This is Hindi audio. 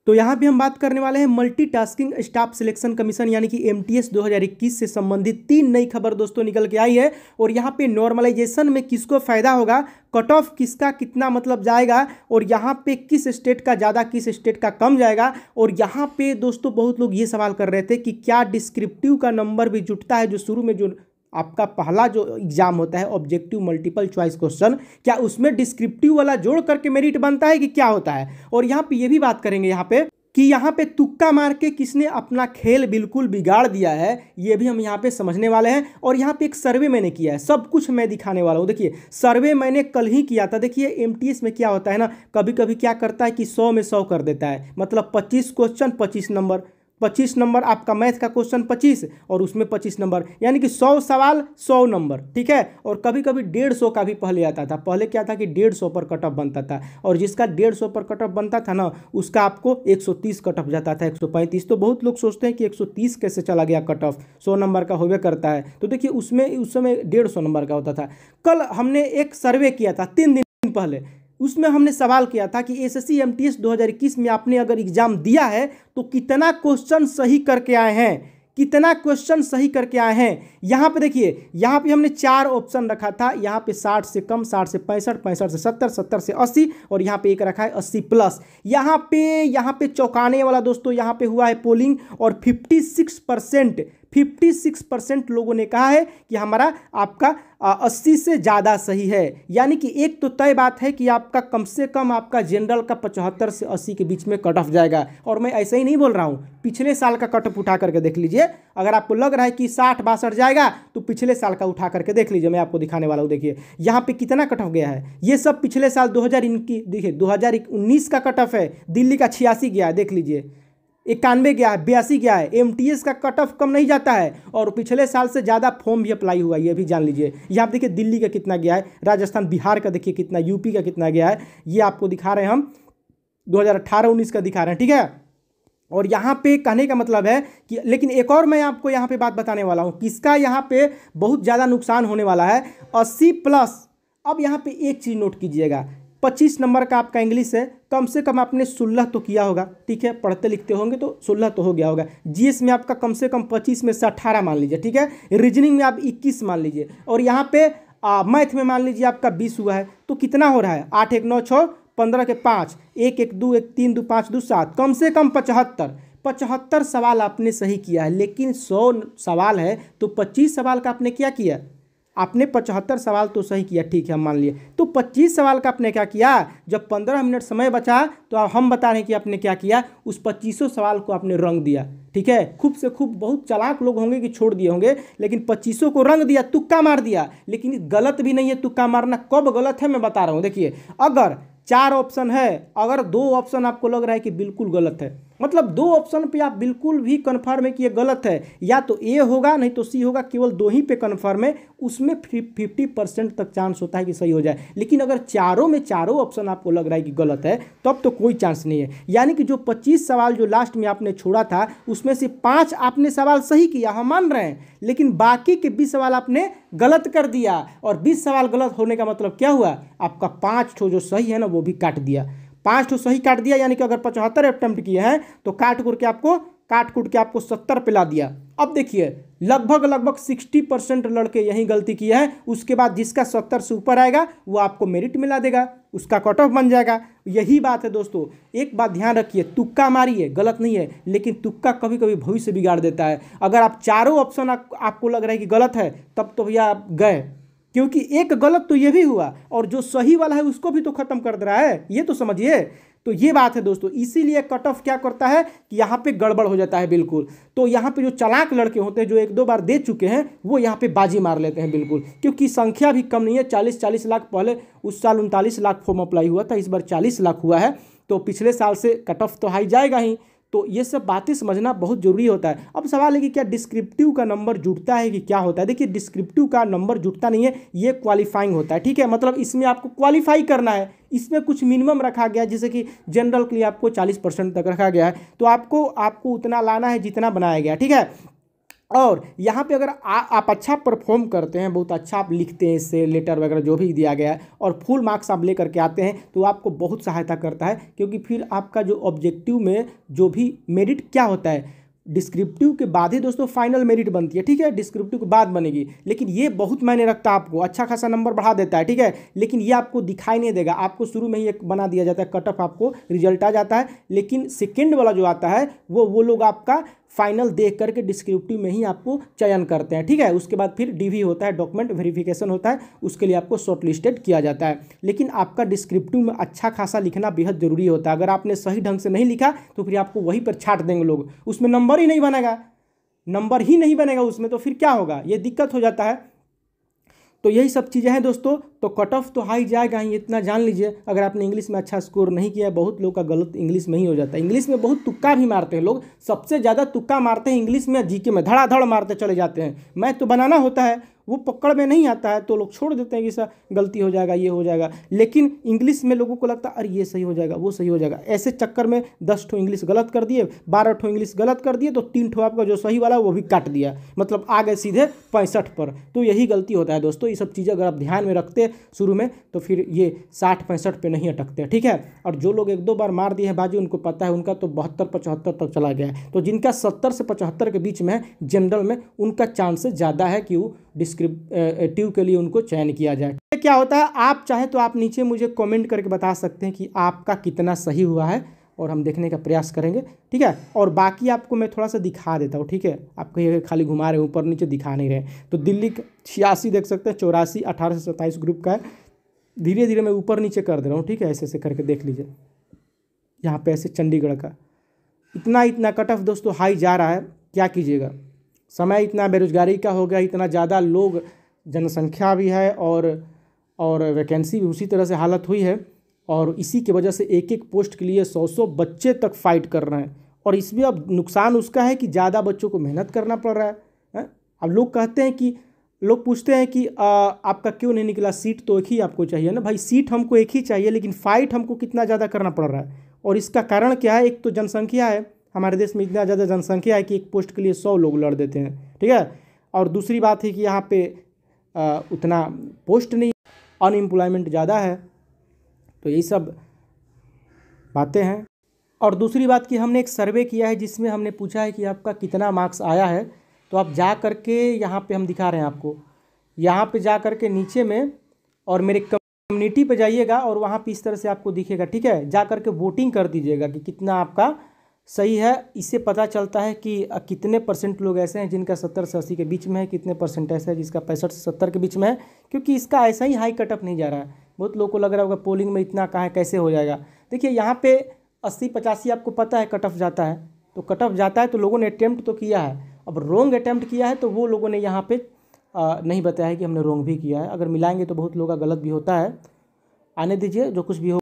तो यहाँ पे हम बात करने वाले हैं मल्टीटास्किंग स्टाफ सिलेक्शन कमीशन यानी कि एमटीएस 2021 से संबंधित 3 नई खबर दोस्तों निकल के आई है। और यहाँ पे नॉर्मलाइजेशन में किसको फायदा होगा, कट ऑफ किसका कितना मतलब जाएगा, और यहाँ पे किस स्टेट का ज़्यादा किस स्टेट का कम जाएगा। और यहाँ पे दोस्तों बहुत लोग ये सवाल कर रहे थे कि क्या डिस्क्रिप्टिव का नंबर भी जुटता है, जो शुरू में जो आपका पहला जो एग्जाम होता है ऑब्जेक्टिव मल्टीपल चॉइस क्वेश्चन, क्या उसमें डिस्क्रिप्टिव वाला जोड़ करके मेरिट बनता है कि क्या होता है। और यहाँ पे ये भी बात करेंगे यहाँ पे कि यहाँ पे तुक्का मार के किसने अपना खेल बिल्कुल बिगाड़ दिया है, ये भी हम यहाँ पे समझने वाले हैं। और यहाँ पे एक सर्वे मैंने किया है, सब कुछ मैं दिखाने वाला हूँ। देखिए सर्वे मैंने कल ही किया था। देखिए एमटीएस में क्या होता है ना, कभी कभी क्या करता है कि 100 में 100 कर देता है, मतलब 25 क्वेश्चन 25 नंबर, 25 नंबर आपका मैथ का क्वेश्चन 25 और उसमें 25 नंबर, यानी कि 100 सवाल 100 नंबर, ठीक है। और कभी कभी 150 का भी पहले आता था। पहले क्या था कि 150 पर कट ऑफ बनता था, और जिसका 150 पर कट ऑफ बनता था ना उसका आपको 130 कट ऑफ जाता था, 135। तो बहुत लोग सोचते हैं कि 130 कैसे चला गया कट ऑफ, 100 नंबर का होवे करता है। तो देखिए उसमें उस समय 150 नंबर का होता था। कल हमने एक सर्वे किया था 3 दिन पहले, उसमें हमने सवाल किया था कि एसएससी एमटीएस 2021 में आपने अगर एग्जाम दिया है तो कितना क्वेश्चन सही करके आए हैं, कितना क्वेश्चन सही करके आए हैं। यहाँ पे देखिए, यहाँ पे हमने 4 ऑप्शन रखा था। यहाँ पे 60 से कम, 60 से 65, 65 से 70, 70 से 80, और यहाँ पे एक रखा है 80 प्लस। यहाँ पे चौंकाने वाला दोस्तों यहाँ पे हुआ है पोलिंग, और 56% लोगों ने कहा है कि हमारा आपका 80 से ज़्यादा सही है। यानी कि एक तो तय बात है कि आपका कम से कम आपका जनरल का 75 से 80 के बीच में कट ऑफ जाएगा। और मैं ऐसे ही नहीं बोल रहा हूँ, पिछले साल का कट ऑफ उठा करके देख लीजिए। अगर आपको लग रहा है कि 60-62 जाएगा तो पिछले साल का उठा करके देख लीजिए, मैं आपको दिखाने वाला हूँ। देखिए यहाँ पे कितना कट ऑफ गया है, ये सब पिछले साल 2019 का कट ऑफ है। दिल्ली का 86 गया है, देख लीजिए, 91 गया है, 82 गया है। एमटीएस का कट ऑफ कम नहीं जाता है, और पिछले साल से ज़्यादा फॉर्म भी अप्लाई हुआ है, ये भी जान लीजिए। यहाँ पे देखिए दिल्ली का कितना गया है, राजस्थान बिहार का देखिए कितना, यूपी का कितना गया है, ये आपको दिखा रहे हैं हम 2018-19 का दिखा रहे हैं, ठीक है। और यहाँ पे कहने का मतलब है कि, लेकिन एक और मैं आपको यहाँ पे बात बताने वाला हूँ किसका यहाँ पे बहुत ज़्यादा नुकसान होने वाला है, 80 प्लस। अब यहाँ पे एक चीज़ नोट कीजिएगा, 25 नंबर का आपका इंग्लिश है, कम से कम आपने 16 तो किया होगा, ठीक है, पढ़ते लिखते होंगे तो 16 तो हो गया होगा। जीएस में आपका कम से कम 25 में से 18 मान लीजिए, ठीक है। रीजनिंग में आप 21 मान लीजिए, और यहाँ पे मैथ में मान लीजिए आपका 20 हुआ है। तो कितना हो रहा है, 8 1 9 6 15 के 5, 1 1 2 1 3 2 5 2 7, कम से कम 75 सवाल आपने सही किया है। लेकिन 100 सवाल है तो 25 सवाल का आपने क्या किया, आपने 75 सवाल तो सही किया, ठीक है हम मान लिए। तो 25 सवाल का आपने क्या किया, जब 15 मिनट समय बचा तो हम बता रहे हैं कि आपने क्या किया, उस 25 सवाल को आपने रंग दिया, ठीक है। खूब से खूब, बहुत चालाक लोग होंगे कि छोड़ दिए होंगे, लेकिन 25 को रंग दिया, तुक्का मार दिया। लेकिन गलत भी नहीं है तुक्का मारना, कब गलत है मैं बता रहा हूँ। देखिए अगर 4 ऑप्शन है, अगर 2 ऑप्शन आपको लग रहा है कि बिल्कुल गलत है, मतलब 2 ऑप्शन पे आप बिल्कुल भी कन्फर्म है कि ये गलत है, या तो ए होगा नहीं तो सी होगा, केवल 2 ही पे कन्फर्म है, उसमें 50% तक चांस होता है कि सही हो जाए। लेकिन अगर चारों में चारों ऑप्शन आपको लग रहा है कि गलत है, तब तो कोई चांस नहीं है। यानी कि जो 25 सवाल जो लास्ट में आपने छोड़ा था, उसमें से 5 आपने सवाल सही किया, हम मान रहे हैं, लेकिन बाकी के 20 सवाल आपने गलत कर दिया। और 20 सवाल गलत होने का मतलब क्या हुआ, आपका 5 ठो जो सही है ना वो भी काट दिया, 5 ठो सही काट दिया। यानी कि अगर 75 अटेम्प्ट किए हैं तो काट कूट के आपको 70 पे ला दिया। अब देखिए लगभग 60% लड़के यही गलती किए हैं। उसके बाद जिसका 70 से ऊपर आएगा वो आपको मेरिट मिला देगा, उसका कट ऑफ बन जाएगा। यही बात है दोस्तों, एक बात ध्यान रखिए, तुक्का मारिए, गलत नहीं है, लेकिन तुक्का कभी कभी भविष्य बिगाड़ देता है। अगर आप चारों ऑप्शन आपको लग रहा है कि गलत है, तब तो भैया आप गए, क्योंकि एक गलत तो ये भी हुआ, और जो सही वाला है उसको भी तो खत्म कर दे रहा है, ये तो समझिए। तो ये बात है दोस्तों, इसीलिए कट ऑफ क्या करता है कि यहाँ पे गड़बड़ हो जाता है बिल्कुल। तो यहाँ पे जो चालाक लड़के होते हैं, जो 1-2 बार दे चुके हैं, वो यहाँ पे बाजी मार लेते हैं बिल्कुल, क्योंकि संख्या भी कम नहीं है। 40 लाख, पहले उस साल 39 लाख फॉर्म अप्लाई हुआ था, इस बार 40 लाख हुआ है। तो पिछले साल से कट ऑफ तो हाई जाएगा ही। तो ये सब बातें समझना बहुत जरूरी होता है। अब सवाल है कि क्या डिस्क्रिप्टिव का नंबर जुटता है कि क्या होता है। देखिए डिस्क्रिप्टिव का नंबर जुटता नहीं है, ये क्वालिफाइंग होता है, ठीक है। मतलब इसमें आपको क्वालिफाई करना है, इसमें कुछ मिनिमम रखा गया है, जैसे कि जनरल के लिए आपको 40% तक रखा गया है, तो आपको उतना लाना है जितना बनाया गया, ठीक है। और यहाँ पे अगर आप अच्छा परफॉर्म करते हैं, बहुत अच्छा आप लिखते हैं, इससे लेटर वगैरह जो भी दिया गया है और फुल मार्क्स आप लेकर के आते हैं, तो आपको बहुत सहायता करता है। क्योंकि फिर आपका जो ऑब्जेक्टिव में जो भी मेरिट क्या होता है, डिस्क्रिप्टिव के बाद ही दोस्तों फाइनल मेरिट बनती है, ठीक है, डिस्क्रिप्टिव के बाद बनेगी। लेकिन ये बहुत मायने रखता है, आपको अच्छा खासा नंबर बढ़ा देता है, ठीक है। लेकिन ये आपको दिखाई नहीं देगा, आपको शुरू में ही एक बना दिया जाता है, कट ऑफ आपको रिजल्ट आ जाता है। लेकिन सेकेंड वाला जो आता है वो लोग आपका फाइनल देख करके डिस्क्रिप्टिव में ही आपको चयन करते हैं, ठीक है। उसके बाद फिर डीवी होता है, डॉक्यूमेंट वेरिफिकेशन होता है, उसके लिए आपको शॉर्ट लिस्टेड किया जाता है। लेकिन आपका डिस्क्रिप्टिव में अच्छा खासा लिखना बेहद जरूरी होता है। अगर आपने सही ढंग से नहीं लिखा तो फिर आपको वहीं पर छांट देंगे लोग, उसमें नंबर ही नहीं बनेगा, नंबर ही नहीं बनेगा उसमें, तो फिर क्या होगा, ये दिक्कत हो जाता है। तो यही सब चीज़ें हैं दोस्तों। तो कट ऑफ तो हाई जाएगा ही, इतना जान लीजिए। अगर आपने इंग्लिश में अच्छा स्कोर नहीं किया, बहुत लोग का गलत इंग्लिश में ही हो जाता है। इंग्लिश में बहुत तुक्का भी मारते हैं लोग, सबसे ज़्यादा तुक्का मारते हैं इंग्लिश में, जीके में धड़ाधड़ मारते चले जाते हैं। मैथ तो बनाना होता है, वो पकड़ में नहीं आता है तो लोग छोड़ देते हैं कि सर गलती हो जाएगा, ये हो जाएगा। लेकिन इंग्लिश में लोगों को लगता है अरे ये सही हो जाएगा, वो सही हो जाएगा। ऐसे चक्कर में 10 ठो इंग्लिश गलत कर दिए, 12 ठो इंग्लिश गलत कर दिए, तो 3 ठो आपका जो सही वाला वो भी काट दिया, मतलब आ गए सीधे 65 पर। तो यही गलती होता है दोस्तों। ये सब चीज़ें अगर आप ध्यान में रखते शुरू में तो फिर ये 60-65 पे नहीं अटकते, ठीक है। और जो लोग 1-2 बार मार दिए हैं बाजी, उनको पता है, उनका तो 72-75 तक चला गया है। तो जिनका 70 से 75 के बीच में है जनरल में, उनका चांसेस ज़्यादा है कि वो डिस्क्रिप्टिव के लिए उनको चयन किया जाए। क्या होता है, आप चाहे तो आप नीचे मुझे कमेंट करके बता सकते हैं कि आपका कितना सही हुआ है, और हम देखने का प्रयास करेंगे, ठीक है। और बाकी आपको मैं थोड़ा सा दिखा देता हूँ, ठीक है। आप कहीं खाली घुमा रहे, ऊपर नीचे दिखा नहीं रहे। तो दिल्ली का 86 देख सकते हैं, 84 18 से 27 ग्रुप का है। धीरे धीरे मैं ऊपर नीचे कर दे रहा हूँ, ठीक है, ऐसे ऐसे करके देख लीजिए। यहाँ पे ऐसे चंडीगढ़ का इतना कट ऑफ दोस्तों हाई जा रहा है, क्या कीजिएगा। समय इतना बेरोजगारी का हो गया, इतना ज़्यादा लोग, जनसंख्या भी है और वैकेंसी भी उसी तरह से हालत हुई है। और इसी की वजह से एक एक पोस्ट के लिए 100-100 बच्चे तक फाइट कर रहे हैं। और इसमें अब नुकसान उसका है कि ज़्यादा बच्चों को मेहनत करना पड़ रहा है। अब लोग कहते हैं कि, लोग पूछते हैं कि आपका क्यों नहीं निकला, सीट तो एक ही आपको चाहिए ना। भाई सीट हमको एक ही चाहिए, लेकिन फ़ाइट हमको कितना ज़्यादा करना पड़ रहा है। और इसका कारण क्या है, एक तो जनसंख्या है, हमारे देश में इतना ज़्यादा जनसंख्या है कि एक पोस्ट के लिए 100 लोग लड़ देते हैं, ठीक है। और दूसरी बात है कि यहाँ पे उतना पोस्ट नहीं, अनएम्प्लॉयमेंट ज़्यादा है। तो यही सब बातें हैं। और दूसरी बात कि हमने एक सर्वे किया है जिसमें हमने पूछा है कि आपका कितना मार्क्स आया है। तो आप जा करके यहाँ पे हम दिखा रहे हैं आपको, यहाँ पे जा करके नीचे में और मेरे कम्युनिटी पे जाइएगा और वहाँ पे इस तरह से आपको दिखेगा, ठीक है। जा करके वोटिंग कर दीजिएगा कि कितना आपका सही है। इससे पता चलता है कि कितने % लोग ऐसे हैं जिनका 70 से 80 के बीच में है, कितने % ऐसा है जिसका 65 से 70 के बीच में है। क्योंकि इसका ऐसा ही हाई कटअप नहीं जा रहा है। बहुत लोगों को लग रहा होगा पोलिंग में इतना कहाँ है, कैसे हो जाएगा। देखिए यहाँ पे 80-85 आपको पता है कट ऑफ जाता है। तो कट ऑफ जाता है तो लोगों ने अटैम्प्ट तो किया है। अब रोंग अटैम्प्ट किया है तो वो लोगों ने यहाँ पे नहीं बताया है कि हमने रोंग भी किया है। अगर मिलाएंगे तो बहुत लोगों का गलत भी होता है। आने दीजिए, जो कुछ भी हो।